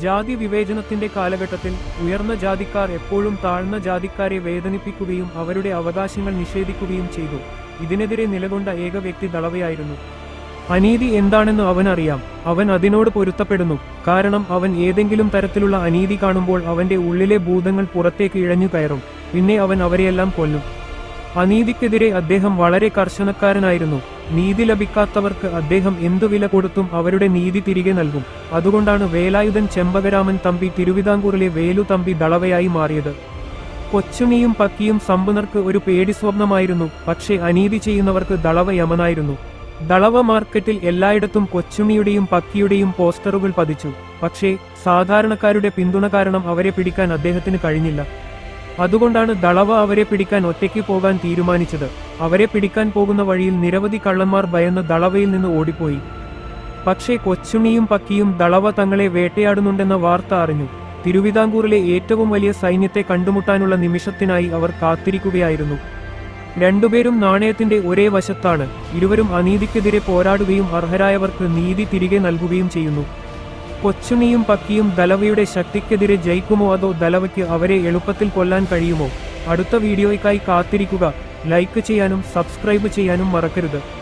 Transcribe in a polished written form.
ജാതി വിവേചനത്തിന്റെ കാലഘട്ടത്തിൽ ഉയർന്ന ജാതിക്കാർ എപ്പോഴും താഴ്ന്ന ജാതിക്കാരെ വേദനിപ്പിക്കുകയും അവരുടെ അവകാശങ്ങൾ നിഷേധിക്കുകയും ചെയ്തു. ഇതിനെതിരെ നിലകൊണ്ട ഏക വ്യക്തി ദളവയായിരുന്നു. അനീതി എന്താണെന്ന് അവനറിയാം. അവൻ അതിനോട് പൊരുത്തപ്പെടുന്നു. കാരണം അവൻ ഏതെങ്കിലും തരത്തിലുള്ള അനീതി കാണുമ്പോൾ അവന്റെ ഉള്ളിലെ ഭൂതങ്ങൾ പുറത്തേക്ക് ഇഴഞ്ഞു കയറും. പിന്നെ അവൻ അവരെയെല്ലാം കൊല്ലും. അനീതിക്കെതിരെ അദ്ദേഹം വളരെ കർശനക്കാരനായിരുന്നു. നീതി ലഭിക്കാത്തവർക്ക് അദ്ദേഹം എന്തു വില കൊടുത്തും അവരുടെ നീതി തിരികെ നൽകും. അതുകൊണ്ടാണ് വേലായുധൻ ചെമ്പകരാമൻ തമ്പി തിരുവിതാംകൂറിലെ വേലു തമ്പി ദളവയായി മാറിയത്. കൊച്ചുണ്ണിയും പക്കിയും സമ്പന്നർക്ക് ഒരു പേടി സ്വപ്നമായിരുന്നു. പക്ഷേ അനീതി ചെയ്യുന്നവർക്ക് ദളവ യമനായിരുന്നു. ദളവ മാർക്കറ്റിൽ എല്ലായിടത്തും കൊച്ചുണ്ണിയുടെയും പക്കിയുടെയും പോസ്റ്ററുകൾ പതിച്ചു. പക്ഷേ സാധാരണക്കാരുടെ പിന്തുണ കാരണം അവരെ പിടിക്കാൻ അദ്ദേഹത്തിന് കഴിഞ്ഞില്ല. അതുകൊണ്ടാണ് ദളവ അവരെ പിടിക്കാൻ ഒറ്റയ്ക്ക് പോകാൻ തീരുമാനിച്ചത്. അവരെ പിടിക്കാൻ പോകുന്ന വഴിയിൽ നിരവധി കള്ളന്മാർ ഭയന്ന് ദളവയിൽ നിന്ന് ഓടിപ്പോയി. പക്ഷേ കൊച്ചുണ്ണിയും പക്കിയും ദളവ തങ്ങളെ വേട്ടയാടുന്നുണ്ടെന്ന വാർത്ത അറിഞ്ഞു. തിരുവിതാംകൂറിലെ ഏറ്റവും വലിയ സൈന്യത്തെ കണ്ടുമുട്ടാനുള്ള നിമിഷത്തിനായി അവർ കാത്തിരിക്കുകയായിരുന്നു. രണ്ടുപേരും നാണയത്തിന്റെ ഒരേ വശത്താണ്. ഇരുവരും അനീതിക്കെതിരെ പോരാടുകയും അർഹരായവർക്ക് നീതി തിരികെ നൽകുകയും ചെയ്യുന്നു. കൊച്ചുണ്ണിയും പക്കിയും ദളവയുടെ ശക്തിക്കെതിരെ ജയിക്കുമോ അതോ ദളവയ്ക്ക് അവരെ എളുപ്പത്തിൽ കൊല്ലാൻ കഴിയുമോ? അടുത്ത വീഡിയോയ്ക്കായി കാത്തിരിക്കുക. ലൈക്ക് ചെയ്യാനും സബ്സ്ക്രൈബ് ചെയ്യാനും മറക്കരുത്.